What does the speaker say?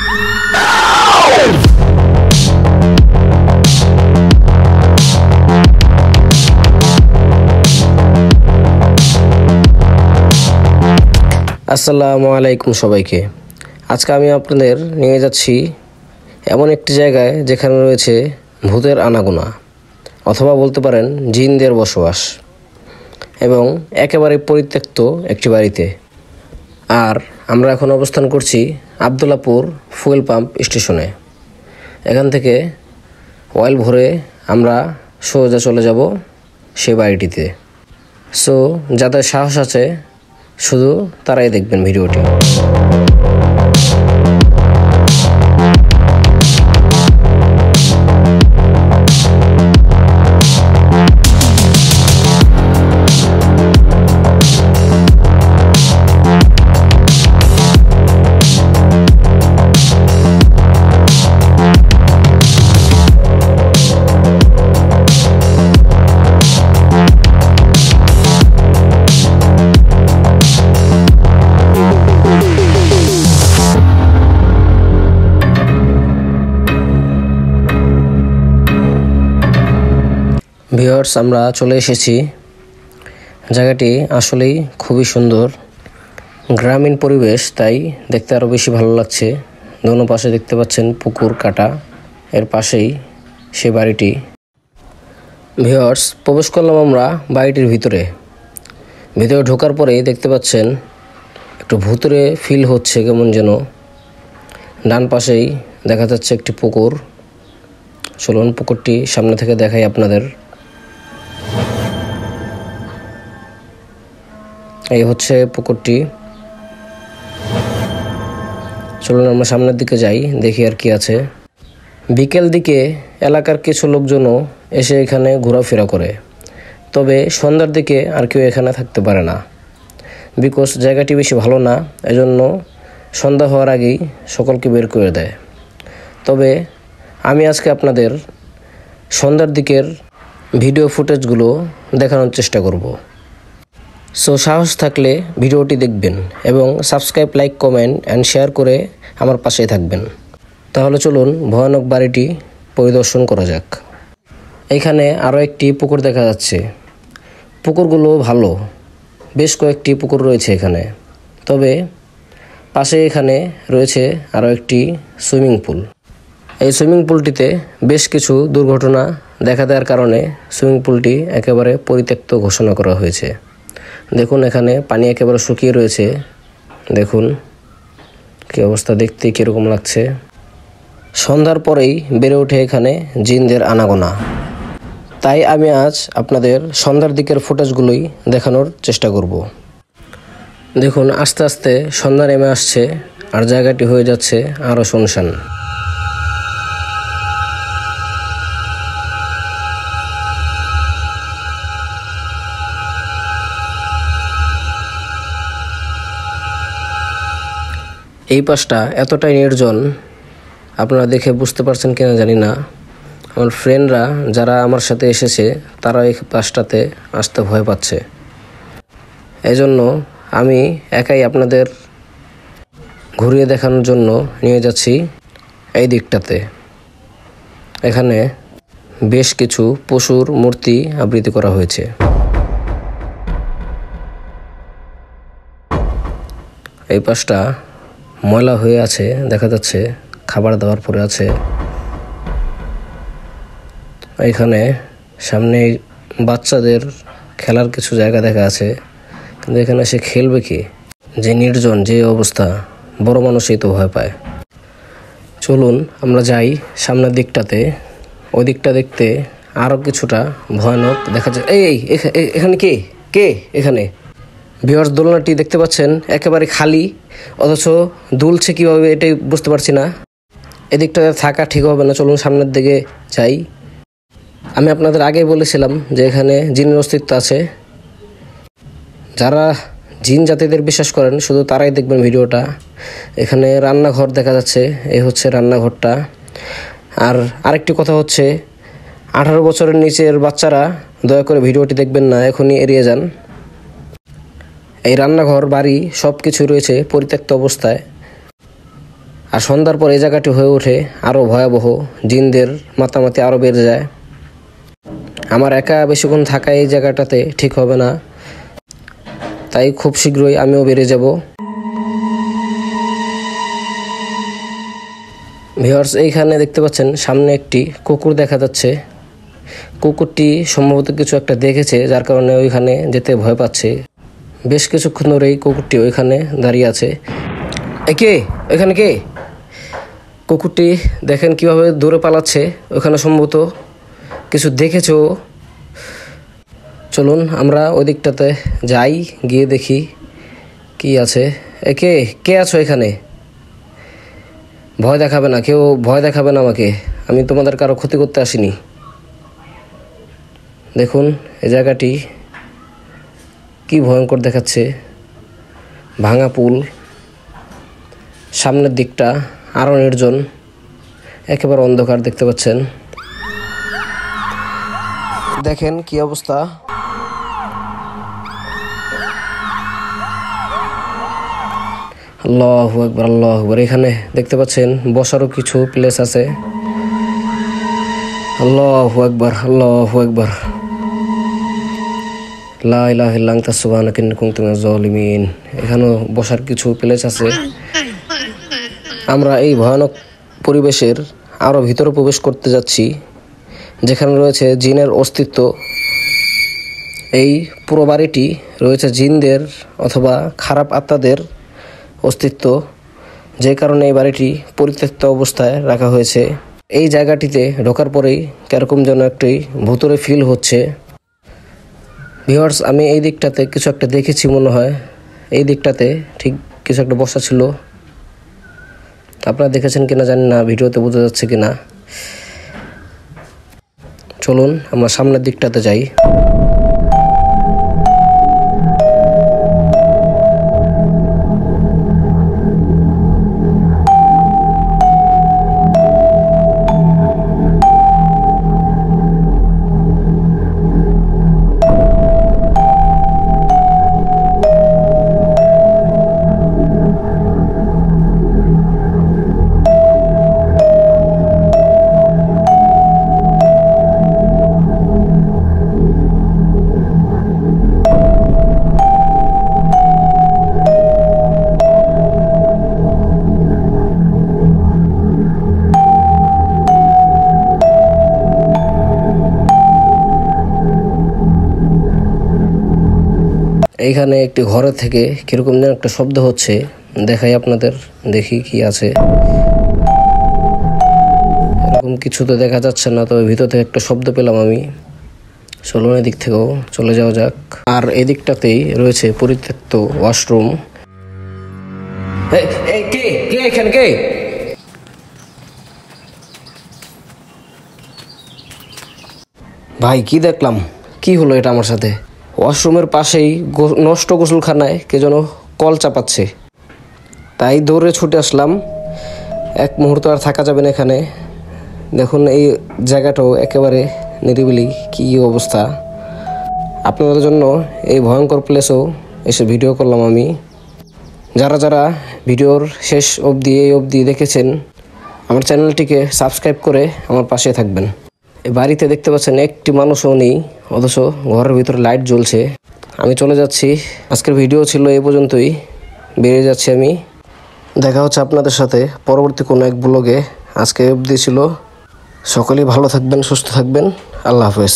আসসালামু আলাইকুম সবাইকে। আজকে আমি আপনাদের নিয়ে যাচ্ছি এমন একটি জায়গায় যেখানে রয়েছে ভূতের আনাগোনা, অথবা বলতে পারেন জিনদের বসবাস, এবং একেবারে পরিত্যক্ত একটি বাড়িতে। আর আমরা এখন অবস্থান করছি আবদুল্লাপুর ফুয়েল পাম্প স্টেশনে। এখান থেকে অয়েল ভরে আমরা সোজা চলে যাব সেই বাড়িটিতে। সো যাদের সাহস আছে শুধু তারাই দেখবেন ভিডিওটি। ভিউয়ার্স, আমরা চলে এসেছি। জায়গাটি আসলেই খুবই সুন্দর, গ্রামীণ পরিবেশ, তাই দেখতে আরও বেশি ভালো লাগছে। দোনো পাশে দেখতে পাচ্ছেন পুকুর কাটা, এর পাশেই সে বাড়িটি। ভিউয়ার্স, প্রবেশ করলাম আমরা বাড়িটির ভিতরে ঢোকার পরেই দেখতে পাচ্ছেন একটু ভুতুরে ফিল হচ্ছে কেমন যেন। ডান পাশেই দেখা যাচ্ছে একটি পুকুর। চলুন পুকুরটি সামনে থেকে দেখাই আপনাদের। এই হচ্ছে পুকুরটি। চলুন আমরা সামনের দিকে যাই, দেখি আর কি আছে। বিকেল দিকে এলাকার কিছু লোকজনও এসে এখানে ঘোরাফেরা করে, তবে সন্ধ্যার দিকে আর কেউ এখানে থাকতে পারে না, বিকজ জায়গাটি বেশি ভালো না। এজন্য সন্ধ্যা হওয়ার আগেই সকলকে বের করে দেয়। তবে আমি আজকে আপনাদের সন্ধ্যার দিকের ভিডিও ফুটেজগুলো দেখানোর চেষ্টা করব। সো সাহস থাকলে ভিডিওটি দেখবেন এবং subscribe, like, comment and share করে আমার পাশেই থাকবেন। তাহলে চলুন ভয়ানক বাড়িটি পরিদর্শন করা যাক। এখানে আরও একটি পুকুর দেখা যাচ্ছে। পুকুরগুলো ভালো, বেশ কয়েকটি পুকুর রয়েছে এখানে। তবে পাশে এখানে রয়েছে আরও একটি সুইমিং পুল। এই সুইমিং পুলটিতে বেশ কিছু দুর্ঘটনা দেখা দেওয়ার কারণে সুইমিং পুলটি একেবারে পরিত্যক্ত ঘোষণা করা হয়েছে। দেখুন এখানে পানি একেবারে শুকিয়ে রয়েছে। দেখুন কি অবস্থা, দেখতে কীরকম লাগছে। সন্ধ্যার পরেই বেড়ে ওঠে এখানে জিনদের আনাগোনা। তাই আমি আজ আপনাদের সন্ধ্যার দিকের ফুটেজগুলোই দেখানোর চেষ্টা করব। দেখুন আস্তে আস্তে সন্ধ্যা নেমে আসছে আর জায়গাটি হয়ে যাচ্ছে আরও শুনশান। এই পাশটা এতটাই নির্জন, আপনারা দেখে বুঝতে পারছেন কিনা জানি না। আমার ফ্রেন্ডরা যারা আমার সাথে এসেছে তারা এই পাশটাতে আসতে ভয় পাচ্ছে। এজন্য আমি একাই আপনাদের ঘুরিয়ে দেখানোর জন্য নিয়ে যাচ্ছি এই দিকটাতে। এখানে বেশ কিছু পশুর মূর্তি আবৃত্তি করা হয়েছে। এই পাশটা ময়লা হয়ে আছে, দেখা যাচ্ছে খাবার দাবার পরে আছে। এখানে সামনে বাচ্চাদের খেলার কিছু জায়গা দেখা আছে, কিন্তু এখানে সে খেলবে কি? যে নির্জন, যে অবস্থা, বড় মানুষই তো ভয় পায়। চলুন আমরা যাই সামনের দিকটাতে। ওই দিকটা দেখতে আরও কিছুটা ভয়ানক দেখা যায়। এই এখানে কে কে এখানে? ভিউয়ার্স, দোলনাটি দেখতে পাচ্ছেন একেবারে খালি, অথচ দুলছে কীভাবে এটাই বুঝতে পারছি না। এদিকটাতে থাকা ঠিক হবে না। চলুন সামনের দিকে যাই। আমি আপনাদের আগেই বলেছিলাম যে এখানে জিনের অস্তিত্ব আছে। যারা জিন জাতিদের বিশ্বাস করেন শুধু তারাই দেখবেন ভিডিওটা। এখানে রান্নাঘর দেখা যাচ্ছে, এই হচ্ছে রান্নাঘরটা। আর আরেকটি কথা হচ্ছে, 18 বছরের নিচের বাচ্চারা দয়া করে ভিডিওটি দেখবেন না, এখনই এড়িয়ে যান। এই রান্নাঘর, বাড়ি সব কিছু রয়েছে পরিত্যক্ত অবস্থায়। আর সন্ধ্যার পর এই জায়গাটি হয়ে ওঠে আরও ভয়াবহ, জিনদের মাতামাতি আরও বেড়ে যায়। আমার একা বেশিক্ষণ থাকা এই জায়গাটাতে ঠিক হবে না, তাই খুব শীঘ্রই আমিও বেরিয়ে যাব। ভিউয়ার্স, এইখানে দেখতে পাচ্ছেন সামনে একটি কুকুর দেখা যাচ্ছে। কুকুরটি সম্ভবত কিছু একটা দেখেছে, যার কারণে ওইখানে যেতে ভয় পাচ্ছে। বেশ কিছুক্ষণ ধরেই কুকুরটি ওইখানে দাঁড়িয়ে আছে। কে ওইখানে? কে? কুকুরটি দেখেন কিভাবে দৌড়ে পালাচ্ছে, ওইখানে সম্ভবত কিছু দেখেছো। চলুন আমরা ওই দিকটাতে যাই, গিয়ে দেখি কি আছে। কে আছো এখানে? ভয় দেখাবে না, কেউ ভয় দেখাবে না আমাকে, আমি তোমাদের কারো ক্ষতি করতে আসিনি। দেখুন এই জায়গাটি কি ভয়ঙ্কর দেখাচ্ছে, ভাঙা পুল, সামনের দিকটা আরও নির্জন, একেবারে অন্ধকার দেখতে পাচ্ছেন। দেখেন কি অবস্থা। আল্লাহু আকবার, আল্লাহু আকবার। এখানে দেখতে পাচ্ছেন বসারও কিছু প্লেস আছে। আল্লাহু আকবার, আল্লাহু আকবার। লা ইলাহা ইল্লা আনতা সুবহানাকা ইন্নী কুনতু মিনাজ জালিমিন। এখানেও বসার কিছু প্লেস আছে। আমরা এই ভয়ানক পরিবেশের আরও ভিতরে প্রবেশ করতে যাচ্ছি, যেখানে রয়েছে জিনের অস্তিত্ব। এই পুরো বাড়িটি রয়েছে জিনদের অথবা খারাপ আত্মাদের অস্তিত্ব, যে কারণে এই বাড়িটি পরিত্যক্ত অবস্থায় রাখা হয়েছে। এই জায়গাটিতে ঢোকার পরেই কিরকম যেন একটি ভুতুড়ে ফিল হচ্ছে। ভিউয়ার্স, আমি এই দিকটাতে কিছু একটা দেখেছি মনে হয়। এই দিকটাতে ঠিক কিছু একটা বসা ছিল, আপনারা দেখেছেন কিনা জানি না, ভিডিওতে বোঝা যাচ্ছে কিনা। চলুন আমরা সামনের দিকটাতে যাই। এইখানে একটি ঘরে থেকে কিরকম যেন একটা শব্দ হচ্ছে, দেখাই আপনাদের, দেখি কি আছে। এরকম কিছু তো দেখা যাচ্ছে না, তবে ভিতর থেকে একটা শব্দ পেলাম আমি। চলুন এদিক থেকেও চলে যাওয়া যাক। আর এদিকটাতেই রয়েছে পরিত্যক্ত ওয়াশরুম। কে এখানে? কে? ভাই কি দেখলাম, কি হলো এটা আমার সাথে? ওয়াশরুমের পাশেই নষ্ট গোসলখানায় কে যেন কল চাপাচ্ছে, তাই দৌড়ে ছুটে আসলাম। এক মুহূর্ত আর থাকা যাবে না এখানে। দেখুন এই জায়গাটাও একেবারে নিরিবিলি, কি অবস্থা। আপনাদের জন্য এই ভয়ঙ্কর প্লেসেও এসে ভিডিও করলাম আমি। যারা যারা ভিডিওর শেষ অবধি দেখেছেন, আমার চ্যানেলটিকে সাবস্ক্রাইব করে আমার পাশে থাকবেন। এই বাড়িতে দেখতে পাচ্ছেন একটি মানুষও নেই, অথচ ঘরের ভিতরে লাইট জ্বলছে। আমি চলে যাচ্ছি। আজকের ভিডিও ছিল এই পর্যন্তই, বেরিয়ে যাচ্ছি আমি। দেখা হচ্ছে আপনাদের সাথে পরবর্তী কোনো এক ব্লগে। আজকে অবধি ছিল। সকলেই ভালো থাকবেন, সুস্থ থাকবেন। আল্লাহ হাফেজ।